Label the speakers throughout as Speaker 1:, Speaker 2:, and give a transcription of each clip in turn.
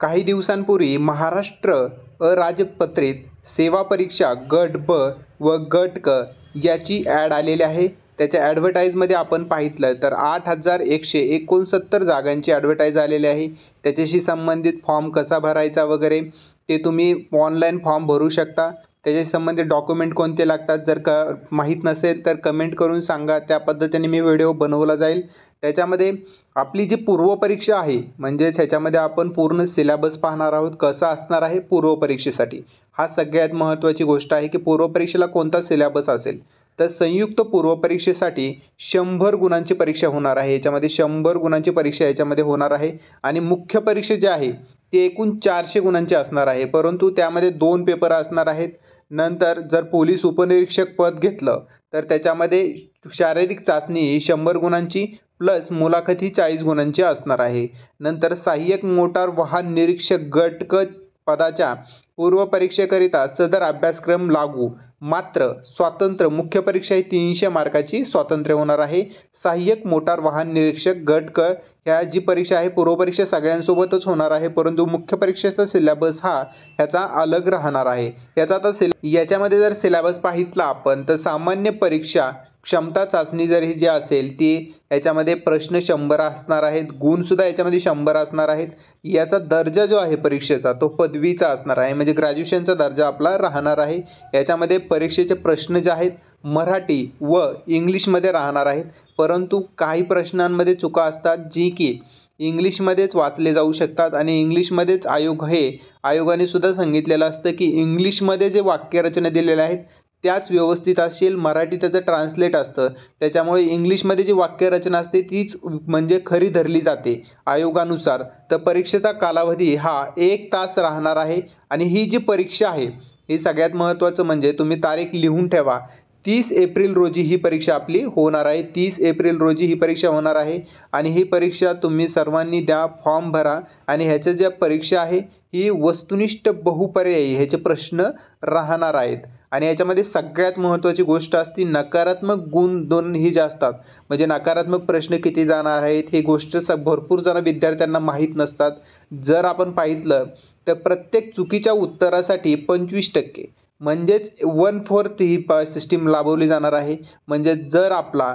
Speaker 1: काही दिवसांपूर्वी महाराष्ट्र अराजपत्रित सेवा परीक्षा गट ब व गट क याची ॲड आलेली आहे. त्याच्या ॲडव्हर्टाईजमध्ये आपण पाहितलं तर 8,169 जागांची ॲडव्हर्टाईज आलेली आहे. त्याच्याशी संबंधित फॉर्म कसा भरायचा वगैरे ते तुम्ही ऑनलाईन फॉर्म भरू शकता. त्याच्याशी संबंधित डॉक्युमेंट कोणते लागतात जर का माहीत नसेल तर कमेंट करून सांगा. त्या पद्धतीने मी व्हिडिओ बनवला जाईल. त्याच्यामध्ये आपली जी पूर्वपरीक्षा आहे म्हणजेच ह्याच्यामध्ये आपण पूर्ण सिलेबस पाहणार आहोत कसा असणार आहे पूर्वपरीक्षेसाठी. हा सगळ्यात महत्त्वाची गोष्ट आहे की पूर्वपरीक्षेला कोणता सिलेबस असेल. तर संयुक्त पूर्वपरीक्षेसाठी 100 गुणांची परीक्षा होणार आहे. याच्यामध्ये 100 गुणांची परीक्षा याच्यामध्ये होणार आहे आणि मुख्य परीक्षा जी आहे ती एकूण 400 गुणांची असणार आहे. परंतु त्यामध्ये 2 पेपर असणार आहेत. नंतर जर पोलीस उपनिरीक्षक पद घेतलं तर त्याच्यामध्ये शारीरिक चाचणी ही 100 गुणांची प्लस मुलाखत ही 40 गुणांची असणार आहे. नंतर सहाय्यक मोटार वाहन निरीक्षक गट क पदाच्या पूर्वपरीक्षेकरिता सदर अभ्यासक्रम लागू. मात्र स्वातंत्र्य मुख्य परीक्षा ही 300 मार्काची स्वातंत्र्य होणार आहे. सहाय्यक मोटार वाहन निरीक्षक गट क ह्या जी परीक्षा आहे पूर्वपरीक्षा सगळ्यांसोबतच होणार आहे. परंतु मुख्य परीक्षेचा सिलेबस हा ह्याचा अलग राहणार आहे. याचा आता याच्यामध्ये जर सिलेबस पाहितला आपण तर सामान्य परीक्षा क्षमता चाचणी जर ही जी असेल ती याच्यामध्ये प्रश्न 100 असणार आहेत. गुणसुद्धा याच्यामध्ये 100 असणार आहेत. याचा दर्जा जो आहे परीक्षेचा तो पदवीचा असणार आहे म्हणजे ग्रॅज्युएशनचा दर्जा आपला राहणार आहे. याच्यामध्ये परीक्षेचे प्रश्न जे आहेत मराठी व इंग्लिशमध्ये राहणार आहेत. परंतु काही प्रश्नांमध्ये चुका असतात जी की इंग्लिशमध्येच वाचले जाऊ शकतात आणि इंग्लिशमध्येच आयोगाने सुद्धा सांगितलेलं असतं की इंग्लिशमध्ये जे वाक्यरचना दिलेल्या आहेत त्याच व्यवस्थित असेल. मराठी त्याचं ट्रान्सलेट असतं त्याच्यामुळे इंग्लिशमध्ये जी वाक्यरचना असते तीच म्हणजे खरी धरली जाते आयोगानुसार. तर परीक्षेचा कालावधी हा 1 तास राहणार आहे आणि ही जी परीक्षा आहे ही सगळ्यात महत्त्वाचं म्हणजे तुम्ही तारीख लिहून ठेवा. 30 एप्रिल रोजी ही परीक्षा आपली होणार आहे. 30 एप्रिल रोजी ही परीक्षा होणार आहे आणि ही परीक्षा तुम्ही सर्वांनी द्या. फॉर्म भरा आणि ह्याच्या ज्या परीक्षा आहे ही वस्तुनिष्ठ बहुपर्यायी ह्याचे प्रश्न राहणार आहेत. आणि याच्यामध्ये सगळ्यात महत्त्वाची गोष्ट असते नकारात्मक गुण 2 ही जे असतात म्हणजे नकारात्मक प्रश्न किती जाणार आहेत ही गोष्ट भरपूर जण विद्यार्थ्यांना माहीत नसतात. जर आपण पाहितलं तर प्रत्येक चुकीच्या उत्तरासाठी 25% म्हणजेच 1/4 ही सिस्टीम राबवली जाणार आहे. म्हणजे जर आपला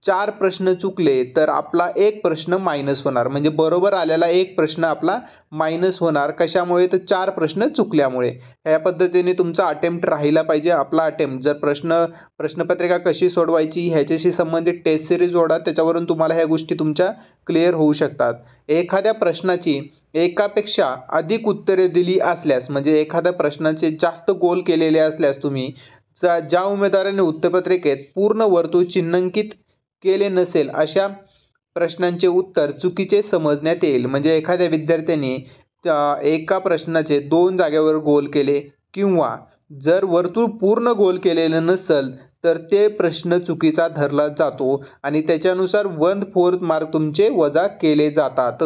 Speaker 1: 4 प्रश्न चुकले तर आपला 1 प्रश्न मायनस होणार म्हणजे बरोबर आलेला 1 प्रश्न आपला मायनस होणार. कशामुळे तर 4 प्रश्न चुकल्यामुळे. ह्या पद्धतीने तुमचा अटेम्प्ट राहिला पाहिजे. आपला अटेम्प्ट जर प्रश्नपत्रिका कशी सोडवायची ह्याच्याशी संबंधित टेस्ट सिरीज जोडा. त्याच्यावरून तुम्हाला ह्या गोष्टी तुमच्या क्लिअर होऊ शकतात. एखाद्या प्रश्नाची एकापेक्षा अधिक उत्तरे दिली असल्यास म्हणजे एखाद्या प्रश्नाचे जास्त गोल केलेले असल्यास तुम्ही ज्या उमेदवाराने उत्तरपत्रिकेत पूर्ण वर्तुळ चिन्हांकित केले नसेल अशा प्रश्नांचे उत्तर चुकीचे समजण्यात येईल. म्हणजे एखाद्या विद्यार्थ्यांनी एका प्रश्नाचे 2 जागेवर गोल केले किंवा जर वर्तुळ पूर्ण गोल केलेलं नसेल तर ते प्रश्न चुकीचा धरला जातो आणि त्याच्यानुसार 1/4 मार्क तुमचे वजा केले जातात.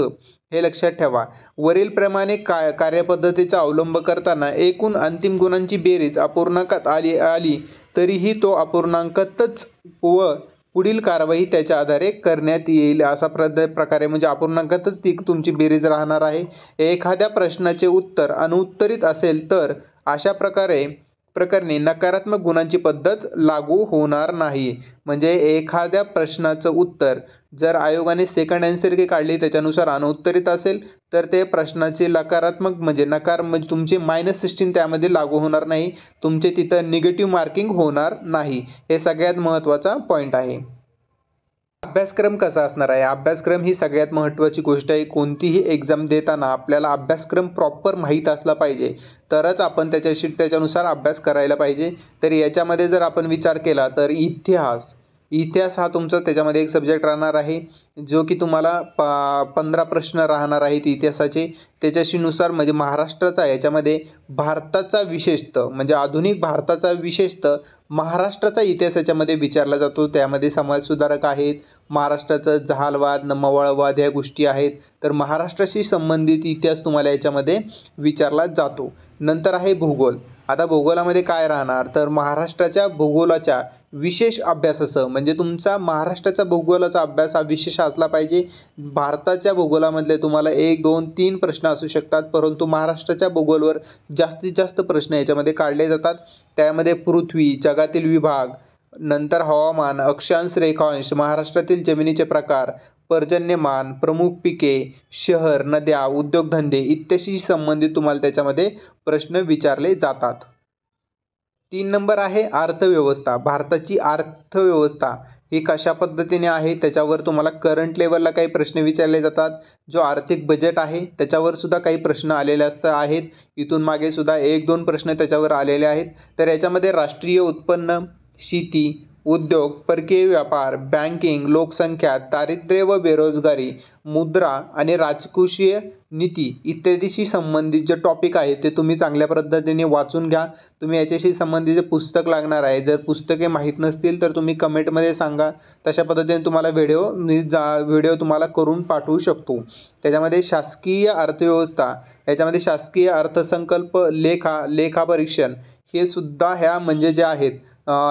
Speaker 1: हे लक्षात ठेवा. वरीलप्रमाणे कार्यपद्धतीचा अवलंब करताना एकूण अंतिम गुणांची बेरीज अपूर्णांकात आली तरीही तो अपूर्णांकातच व पुढील कारवाई त्याच्या आधारे करण्यात येईल. असा प्रकारे म्हणजे अपूर्णांकातच ती तुमची बेरीज राहणार आहे. एखाद्या प्रश्नाचे उत्तर अनुत्तरित असेल तर अशा प्रकरणी नकारात्मक गुणांची पद्धत लागू होणार नाही. म्हणजे एखाद्या प्रश्नाचं उत्तर जर आयोगाने सेकंड आन्सर की काढली त्याच्यानुसार अनुत्तरित असेल तर ते प्रश्नाचे नकारात्मक म्हणजे तुमची मायनस सिस्टीम त्यामध्ये लागू होणार नाही. तुमचे तिथं निगेटिव्ह मार्किंग होणार नाही. हे सगळ्यात महत्त्वाचा पॉईंट आहे. अभ्यासक्रम कसा असणार आहे. अभ्यासक्रम ही सगळ्यात महत्त्वाची गोष्ट आहे. कोणतीही एक्झाम देताना आपल्याला अभ्यासक्रम प्रॉपर माहीत असला पाहिजे तरच आपण त्याच्यानुसार अभ्यास करायला पाहिजे. तर याच्यामध्ये जर आपण विचार केला तर इतिहास हा तुमचा त्याच्यामध्ये एक सब्जेक्ट राहणार आहे जो की तुम्हाला 15 प्रश्न राहणार आहेत इतिहासाचे. त्याच्याशीनुसार म्हणजे महाराष्ट्राचा याच्यामध्ये भारताचा विशेषतः म्हणजे आधुनिक भारताचा विशेषतः महाराष्ट्राचा इतिहास याच्यामध्ये विचारला जातो. त्यामध्ये समाजसुधारक आहेत. महाराष्ट्राचं जहालवाद मवाळवाद ह्या गोष्टी आहेत. तर महाराष्ट्राशी संबंधित इतिहास तुम्हाला याच्यामध्ये विचारला जातो. नंतर आहे भूगोल. आता भूगोलामध्ये काय राहणार, तर महाराष्ट्राच्या भूगोलाच्या विशेष अभ्यासासह, म्हणजे तुमचा महाराष्ट्राचा भूगोलाचा अभ्यास हा विशेष असला पाहिजे. भारताच्या भूगोलामधले तुम्हाला 1, 2, 3 प्रश्न असू शकतात, परंतु महाराष्ट्राच्या भूगोलवर जास्तीत जास्त प्रश्न याच्यामध्ये काढले जातात. त्यामध्ये पृथ्वी, जगातील विभाग, नंतर हवामान, अक्षांश, रेखांश, महाराष्ट्रातील जमिनीचे प्रकार, पर्जन्यमान, प्रमुख पिके, शहर, नद्या, उद्योगधंदे इत्यादी संबंधित तुम्हाला त्याच्यामध्ये प्रश्न विचारले जातात. 3 नंबर आहे अर्थव्यवस्था. भारताची अर्थव्यवस्था ही कशा पद्धतीने आहे त्याच्यावर तुम्हाला करंट लेवलला काही प्रश्न विचारले जातात. जो आर्थिक बजेट आहे त्याच्यावर सुद्धा काही प्रश्न आलेले आहेत. इथून मागे सुद्धा 1-2 प्रश्न त्याच्यावर आलेले आहेत. तर याच्यामध्ये राष्ट्रीय उत्पन्न, शेती, उद्योग, परकीय व्यापार, बँकिंग, लोकसंख्या, दारिद्र्य व बेरोजगारी, मुद्रा आणि राजकोषीय नीती इत्यादीशी संबंधित जे टॉपिक आहे ते तुम्ही चांगल्या पद्धतीने वाचून घ्या. तुम्ही याच्याशी संबंधित जे पुस्तक लागणार आहे, जर पुस्तके माहीत नसतील तर तुम्ही कमेंटमध्ये सांगा. तशा पद्धतीने तुम्हाला व्हिडिओ तुम्हाला करून पाठवू शकतो. त्याच्यामध्ये शासकीय अर्थव्यवस्था, याच्यामध्ये शासकीय अर्थसंकल्प, लेखापरीक्षण हे सुद्धा ह्या म्हणजे जे आहेत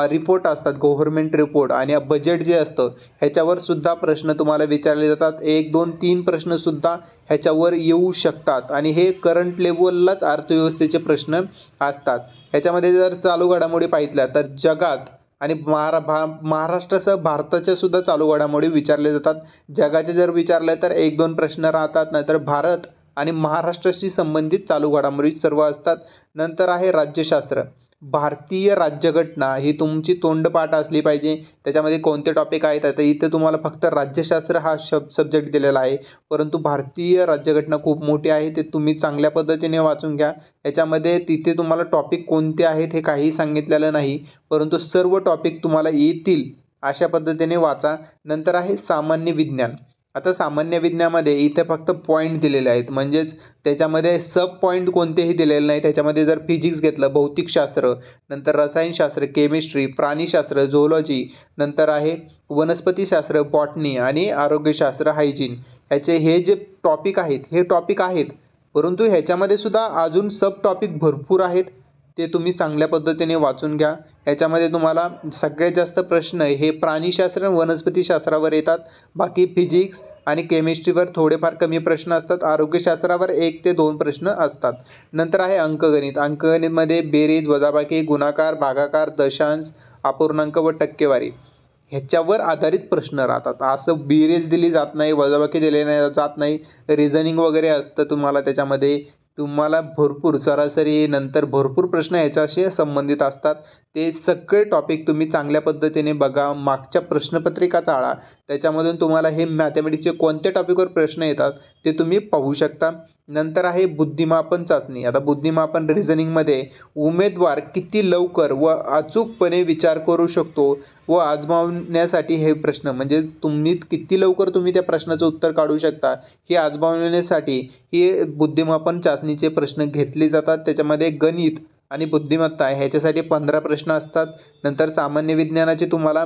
Speaker 1: रिपोर्ट असतात, गव्हर्नमेंट रिपोर्ट आणि बजेट जे असतं ह्याच्यावर सुद्धा प्रश्न तुम्हाला विचारले जातात. 1, 2, 3 प्रश्नसुद्धा ह्याच्यावर येऊ शकतात आणि हे करंट लेवललाच अर्थव्यवस्थेचे प्रश्न असतात. ह्याच्यामध्ये जर चालू घडामोडी पाहितल्या तर जगात आणि महाराष्ट्रासह भारताच्या सुद्धा चालू घडामोडी विचारले जातात. जगाचे जर विचारले तर 1-2 प्रश्न राहतात, नाहीतर भारत आणि महाराष्ट्राशी संबंधित चालू घडामोडी सर्व असतात. नंतर आहे राज्यशास्त्र. भारतीय राज्यघटना ही तुमची तोंडपाठ असली पाहिजे. त्याच्यामध्ये कोणते टॉपिक आहेत, आता इथे तुम्हाला फक्त राज्यशास्त्र हा सब्जेक्ट दिलेला आहे, परंतु भारतीय राज्यघटना खूप मोठी आहे, ते तुम्ही चांगल्या पद्धतीने वाचून घ्या. याच्यामध्ये तिथे तुम्हाला टॉपिक कोणते आहेत हे काही सांगितलेलं नाही, परंतु सर्व टॉपिक तुम्हाला येतील अशा पद्धतीने वाचा. नंतर आहे सामान्य विज्ञान. आता सामान्य विज्ञानामध्ये इथे फक्त पॉईंट दिलेले आहेत, म्हणजेच त्याच्यामध्ये सब पॉईंट कोणतेही दिलेले नाही. त्याच्यामध्ये जर फिजिक्स घेतलं, भौतिकशास्त्र, नंतर रसायनशास्त्र, केमिस्ट्री, प्राणीशास्त्र, झोलॉजी, नंतर आहे वनस्पतीशास्त्र, बॉटनी आणि आरोग्यशास्त्र, हायजीन, ह्याचे हे जे टॉपिक आहेत हे टॉपिक आहेत, परंतु ह्याच्यामध्ये सुद्धा अजून सब टॉपिक भरपूर आहेत, ते तुम्ही चांगल्या पद्धतीने वाचून घ्या. ह्याच्यामध्ये तुम्हाला सगळ्यात जास्त प्रश्न हे प्राणीशास्त्र आणि वनस्पतीशास्त्रावर येतात. बाकी फिजिक्स आणि केमिस्ट्रीवर थोडेफार कमी प्रश्न असतात. आरोग्यशास्त्रावर 1 ते 2 प्रश्न असतात. नंतर आहे अंकगणित. अंकगणितमध्ये बेरीज, वजाबाकी, गुणाकार, भागाकार, दशांश, अपूर्णांक व टक्केवारी ह्याच्यावर आधारित प्रश्न राहतात. असं बेरीज दिली जात नाही, वजाबाकी दिली जात नाही. रिझनिंग वगैरे असतं तुम्हाला त्याच्यामध्ये. तुम्हाला भरपूर सरासरी नंतर भरपूर प्रश्न ह्याच्याशी संबंधित असतात. ते सगळे टॉपिक तुम्ही चांगल्या पद्धतीने बघा. मागच्या प्रश्नपत्रिका चाळा, त्याच्यामधून तुम्हाला हे मॅथमॅटिक्सचे कोणत्या टॉपिकवर प्रश्न येतात ते तुम्ही पाहू शकता. नंतर आहे बुद्धिमापन चाचणी. आता बुद्धिमापन रिझनिंगमध्ये उमेदवार किती लवकर व अचूकपणे विचार करू शकतो व आजमावण्यासाठी हे प्रश्न, म्हणजे तुम्ही किती लवकर तुम्ही त्या प्रश्नाचं उत्तर काढू शकता हे आजमावण्यासाठी हे बुद्धिमापन चाचणीचे प्रश्न घेतले जातात. त्याच्यामध्ये गणित आणि बुद्धिमत्ता ह्याच्यासाठी 15 प्रश्न असतात. नंतर सामान्य विज्ञानाचे तुम्हाला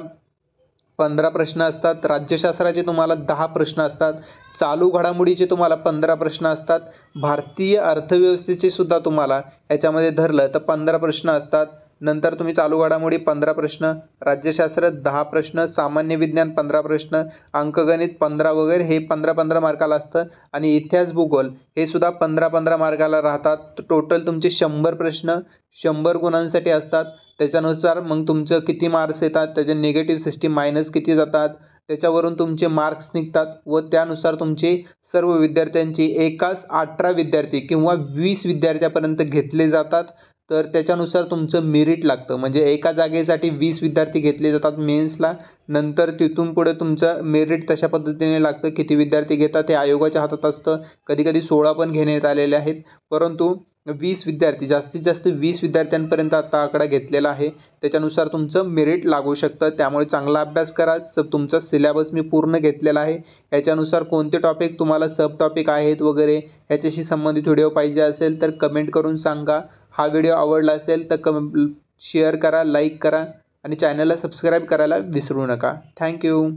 Speaker 1: 15 प्रश्न असतात. राज्यशास्त्राचे तुम्हाला 10 प्रश्न असतात. चालू घडामोडीचे तुम्हाला 15 प्रश्न असतात. भारतीय अर्थव्यवस्थेचे सुद्धा तुम्हाला ह्याच्यामध्ये धरलं तर 15 प्रश्न असतात. नंतर तुम्ही चालू घडामोडी 15 प्रश्न, राज्यशास्त्र 10 प्रश्न, सामान्य विज्ञान 15 प्रश्न, अंकगणित 15 वगैरे हे 15-15 मार्काला असतं. आणि इतिहास, भूगोल हे सुद्धा 15-15 मार्काला राहतात. टोटल तुमचे 100 प्रश्न 100 गुणांसाठी असतात. त्याच्यानुसार मग तुमचं किती मार्क्स येतात, त्याचे निगेटिव्ह सिस्टीम मायनस किती जातात, त्याच्यावरून तुमचे मार्क्स निघतात व त्यानुसार तुमचे सर्व विद्यार्थ्यांची एकाच 18 विद्यार्थी किंवा 20 विद्यार्थ्यापर्यंत घेतले जातात. तर त्याच्यानुसार तुमचं मेरिट लागतं, म्हणजे एका जागेसाठी 20 विद्यार्थी घेतले जातात मेन्सला. नंतर तिथून पुढे तुमचं मेरिट तशा पद्धतीने लागतं. किती विद्यार्थी घेतात ते आयोगाच्या हातात असतं. कधीकधी 16 पण घेण्यात आलेले आहेत, परंतु 20 विद्यार्थी, जास्तीत जास्त 20 विद्यार्थ्यांपर्यंत आता आकडा घेतलेला आहे. त्याच्यानुसार तुमचं मेरिट लागू शकतं. त्यामुळे चांगला अभ्यास करा. तुमचा सिलेबस मी पूर्ण घेतलेला आहे. याच्यानुसार कोणते टॉपिक तुम्हाला सब टॉपिक आहेत वगैरे ह्याच्याशी संबंधित व्हिडिओ पाहिजे असेल तर कमेंट करून सांगा. हा व्हिडिओ आवडला असेल तर शेअर करा, लाईक करा आणि चॅनलला सबस्क्राईब करायला विसरू नका. थँक्यू.